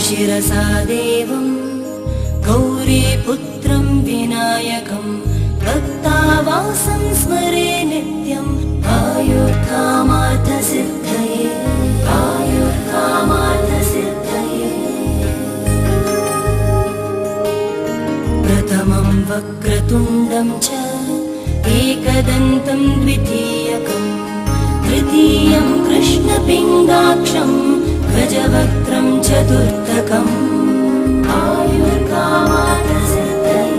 शिरसा देवं गौरीपुत्रं विनायकं भक्तावासं स्मरे नित्यम् आयुर्कामार्थसिद्धये आयुर्कामार्थसिद्धये। प्रथमं वक्रतुण्डं च एकदन्तं द्वितीयकं तृतीयं कृष्णपिङ्गाक्षं गजवक्त्रं चतुर्थकम् आयुर्कामार्थसिद्धये।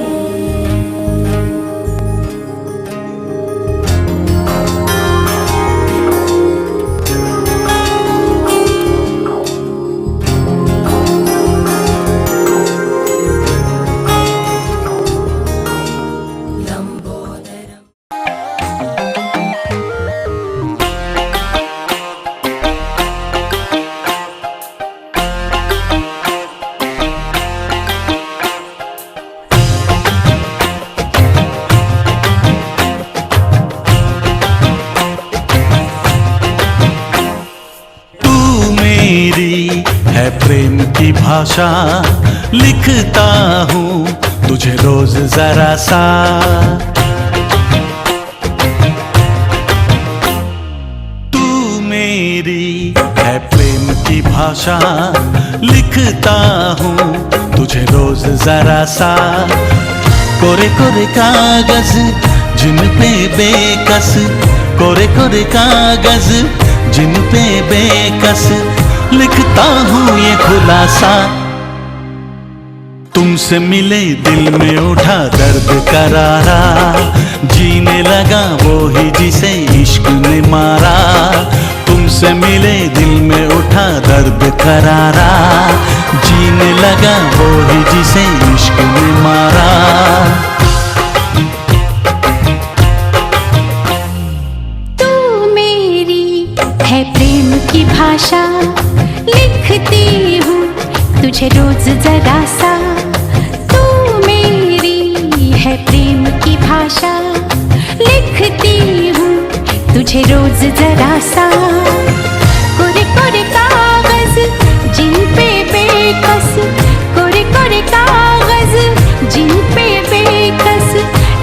प्रेम की भाषा लिखता हूँ तुझे रोज जरा सा। तू मेरी है प्रेम की भाषा लिखता हूँ तुझे रोज जरा सा। कोरे कोरे कागज जिन पे बेकस, कोरे कोरे कागज जिन पे बेकस लिखता हूँ ये खुलासा। तुमसे मिले दिल में उठा दर्द करारा, जीने लगा वो ही जिसे इश्क ने मारा। तुमसे मिले दिल में उठा दर्द करारा, जीने लगा वो ही जिसे इश्क ने मारा। तू मेरी है प्रेम की भाषा लिखती हूँ तुझे रोज जरा सा। तू मेरी है प्रेम की भाषा लिखती हूँ तुझे रोज जरा सा। कोरे कोरे कागज जिन पे बेकस, कोरे कोरे कागज जिन पे बेकस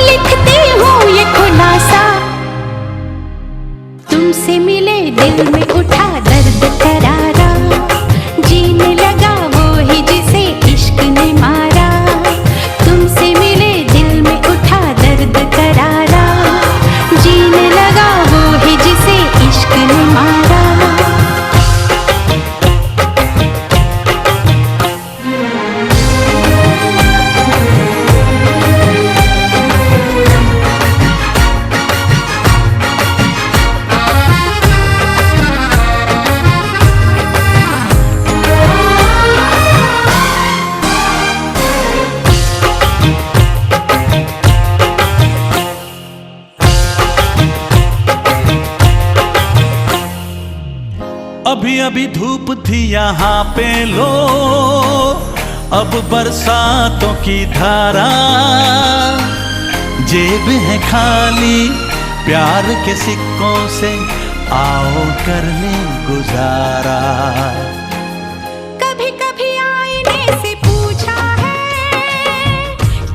लिखती हूँ ये खुलासा। तुमसे मिले दिल में उठा दर्द करारा, जीने लगा वो ही जिसे इश्क ने मारा। तुमसे मिले दिल में उठा दर्द करारा, जीने लगा वो ही जिसे इश्क ने मारा। अभी अभी धूप थी यहाँ पे लो, अब बरसातों की धारा। जेब है खाली प्यार के सिक्कों से, आओ कर ले गुजारा। कभी कभी आईने से पूछा है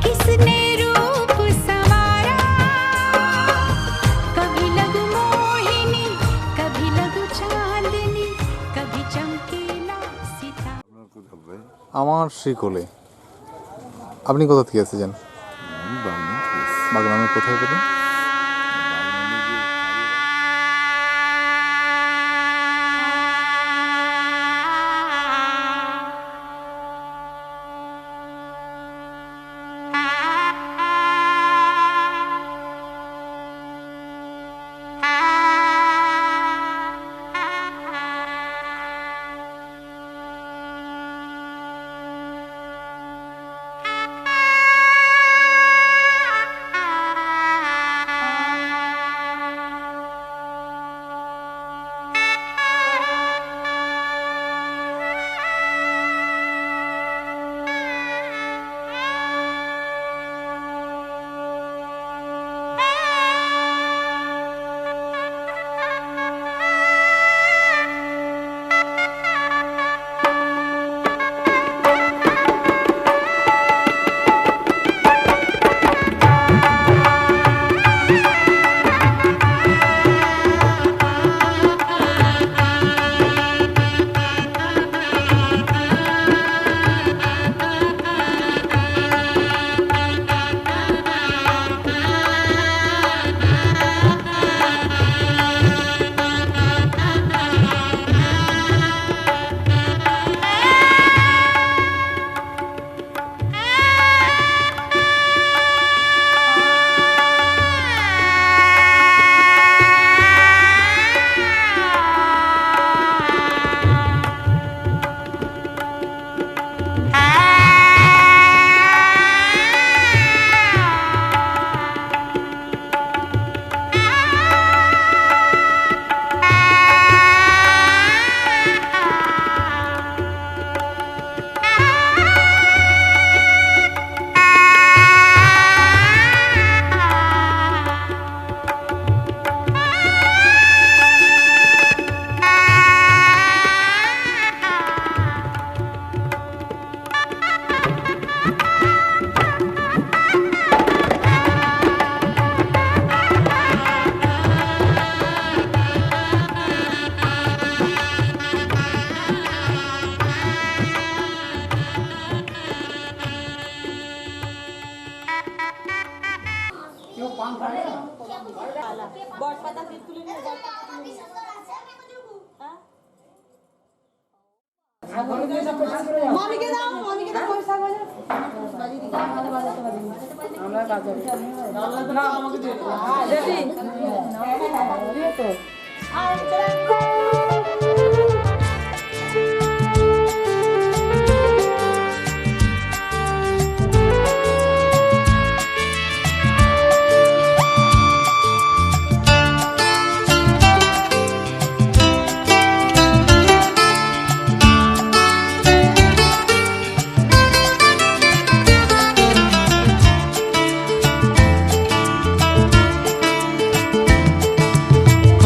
किसने रूप संवारा। कभी लगू मोहिनी, कभी लगू चांदनी, कभी चमकीला सितारा। আমার শ্রীকোলে। আপনি কোথা থেকে এসেছেন? বাগনামে কোথায় পেলেন?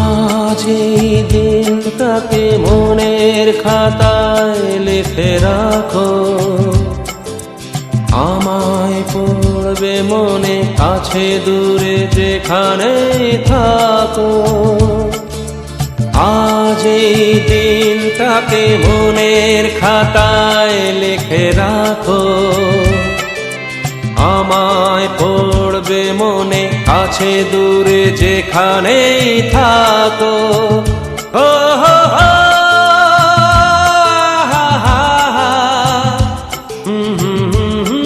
আজ এই দিনটাকে মনের খাতায় লিখে রাখো, আমায় পড়বে মনে কাছে দূরে যেখানেই থাকো। আজ এই দিনটাকে মনের খাতায় লিখে রাখো, আমায় পড়বে মনে কাছে দূরে যেখানেই থাকো। ও হো হো, হা হা হা, হুম হুম হুম হুম।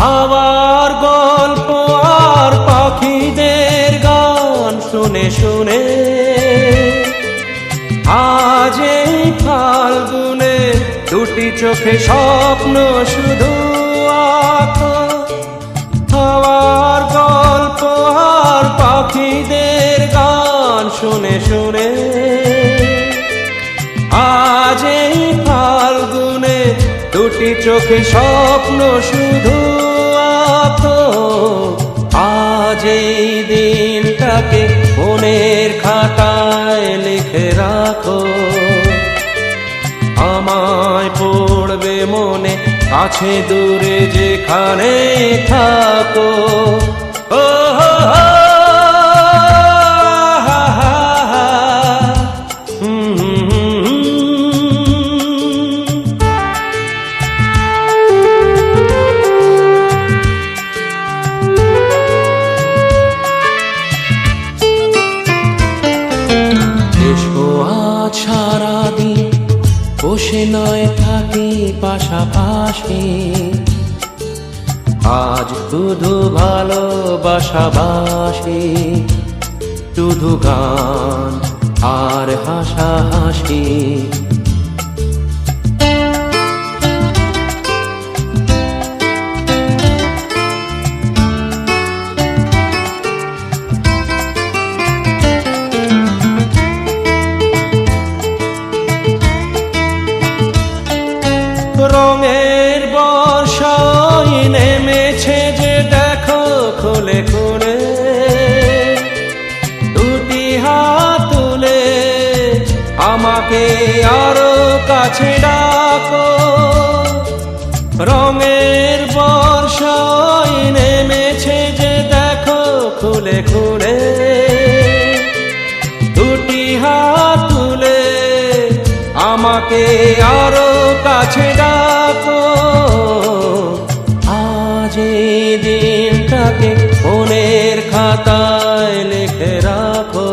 হাওয়ার গল্প আর পাখিদের গান শুনে শুনে আজ এই ফাল্গুনে দুটি চোখে স্বপ্ন শুধু আঁকো। হাওয়ার গল্প আর পাখিদের গান শুনে শুনে আজ এই ফাল্গুনে দুটি চোখে স্বপ্ন শুধু আঁকো। আজ এই দিনটাকে মনের খাতায় লিখে রাখো, আমায় পড়বে মনে কাছে দূরে যেখানে থাকো। ও হো হো, হা হা হা, হুম হুম হুম হুম। এসো আজ সারাদিন বসে নয় থাকি পাশাপাশি, আজ শুধু ভালোবাসাবাসি, শুধু গান আর হাসাহাসি। রঙের বর্ষায় নেমেছে যে দেখো খুলে খুলে, দুটি হাত তুলে আমাকে আরো কাছে ডাকো। রঙের বর্ষায় নেমেছে যে দেখো খুলে খুলে, দুটি হাত তুলে আমাকে আরো কাছে ডাকো। আজ এই দিনটাকে মনের খাতায় লিখে রাখো,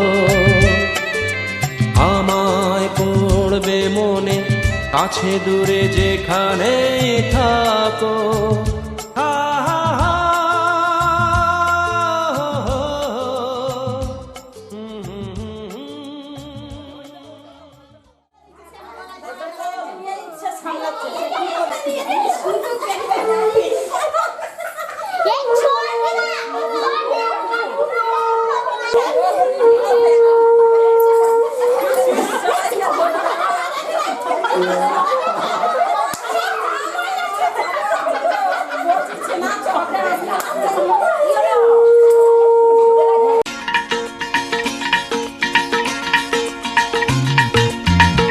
আমায় পড়বে মনে কাছে দূরে যেখানে থাকো। হা হা হা, হুম হুম হুম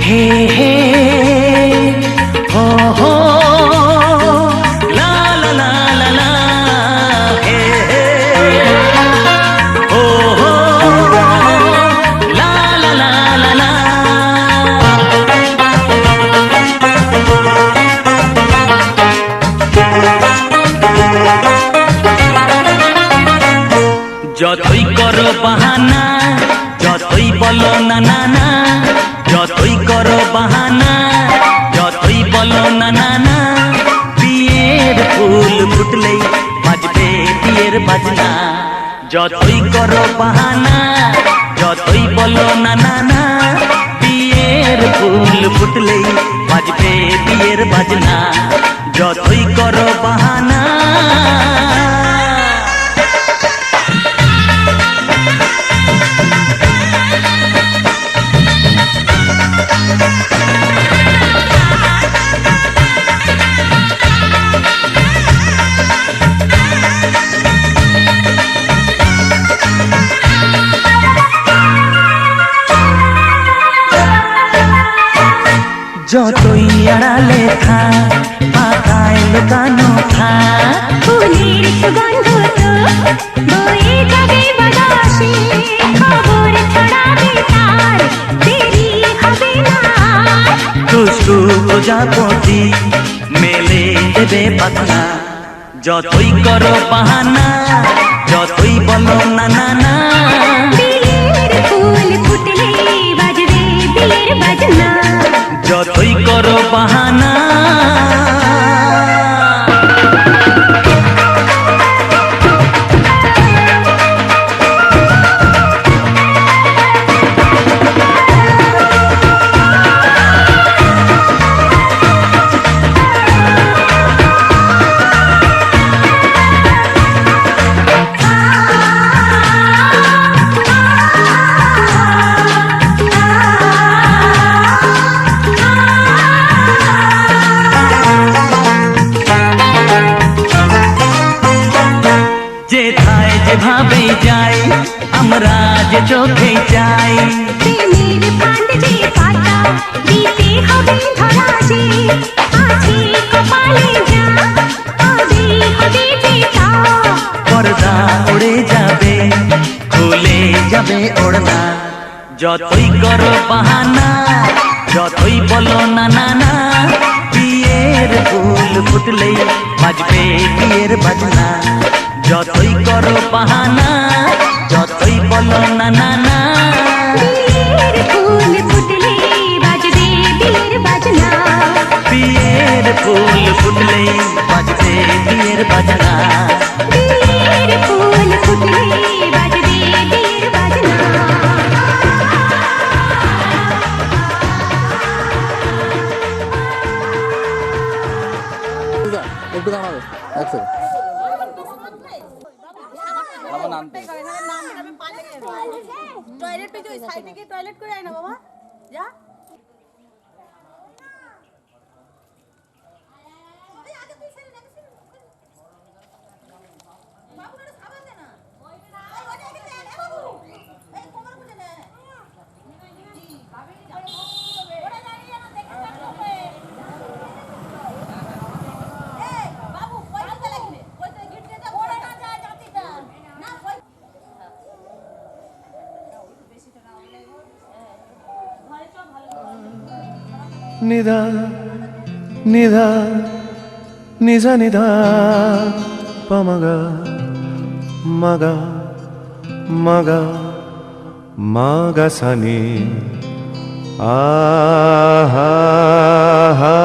হে হে, হো হো। ফুটলেই বাজবে বিয়ের বাজনা যতই করো বাহানা যতই বলো না না না বিয়ের ফুল ফুটলেই বাজবে বিয়ের বাজনা যতই করো বাহানা যতই আড়ালে থাক পাতায় লুকানো থাক ফুলের সুগন্ধ তো বয়ে যাবে বাতাসে খবর ছড়াবে তার দেরি হবে না দুষ্টু প্রজাপতি মেলে দেবে পাখনা যতই করো বাহানা যতই বলো না না না বিয়ের ফুল ফুটলে বাজবে বিয়ের বাজনা যতই করো বাহানা যেথায় যেভাবে যাই আমরা যে চোখে চাই প্রেমের ফান্ড যে পাতা দিতে হবে ধরা যে আছে কপালে যা হবে হবে যে তা পর্দা উড়ে যাবে খুলে যাবে ওড়না যতই করো বাহানা যতই বলো না না না বিয়ের ফুল ফুটলেই বাজবে বিয়ের বাজনা যতই করো বাহানা যতই বলো না না না বিয়ের ফুল ফুটলে বাজবে বিয়ের বাজনা বিয়ের ফুল ফুটলেই বাজবে বিয়ের বাজনা বিয়ের ফুল ফুটলে বাজবে বিয়ের বাজনা একটু দাঁড়াবে এক সেকেন্ড টয়লেট পেয়ে ওই সাইডে গিয়ে টয়লেট করে আয় না বাবা যা নিধা নিধা নিধা নিধা পমগা মগা মগা মগা সানি আহা হা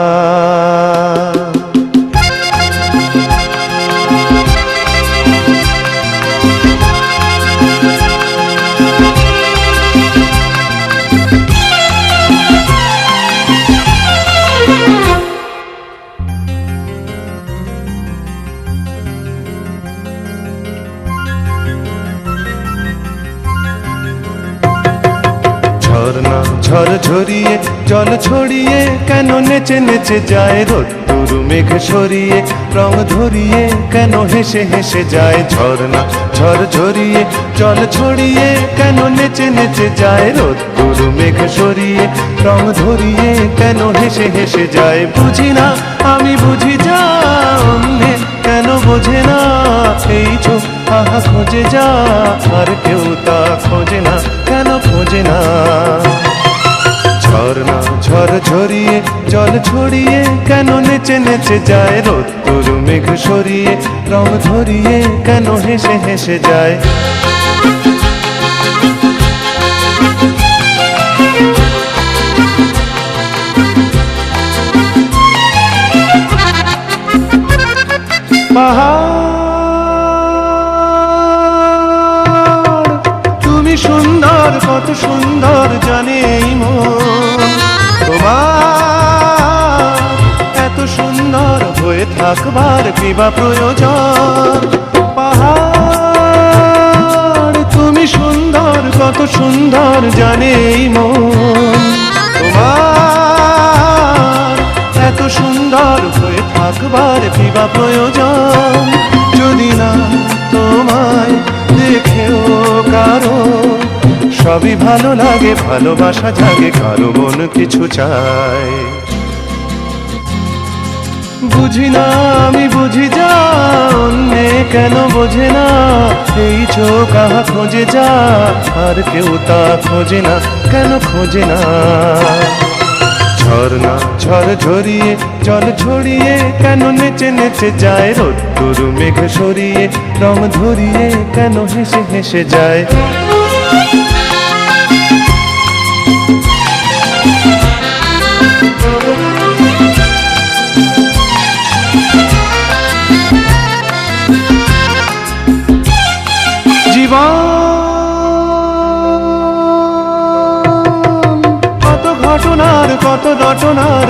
ঝরনা ঝর ঝরিয়ে জল ছড়িয়ে কেন নেচে নেচে যায় রোদ্দুর মেঘ সরিয়ে রং ধরিয়ে কেন হেসে হেসে যায় ঝরনা ঝর ঝরিয়ে জল ছড়িয়ে কেন নেচে নেচে যায় রোদ্দুর মেঘ সরিয়ে রং ধরিয়ে কেন হেসে হেসে যায় বুঝি না আমি বুঝি যা অন্যে কেন বোঝে না এই চোখ আহা খোঁজে যা আর কেউ তা খোঁজে না কেন খোঁজে না ঝরনা ঝর ঝরিয়ে জল ছড়িয়ে কেন নেচে নেচে যায় রোদ্দুর মেঘ সরিয়ে রং ধরিয়ে কেন হেসে হেসে যায় সুন্দর হয়ে থাকবার কি বা প্রয়োজন? পাহাড় তুমি সুন্দর, কত সুন্দর জানে এই মন তোমার, এত সুন্দর হয়ে থাকবার কি বা প্রয়োজন? যদি না তোমায় দেখেও কারো সবই ভালো লাগে, ভালোবাসা জাগে, কারো মন কিছু চায়। বুঝি না আমি বুঝি যা অন্যে কেন বোঝে না, এই চোখ আহা খোঁজে যা আর কেউ তা খোঁজে না, কেন খোঁজে না? ঝর্ণা ঝড় ঝরিয়ে জল ছড়িয়ে কেন নেচে নেচে যায়, রোদ্দুর মেঘ সরিয়ে রং ধরিয়ে কেন হেসে হেসে যায়। জীবন কত ঘটনার কত রটনার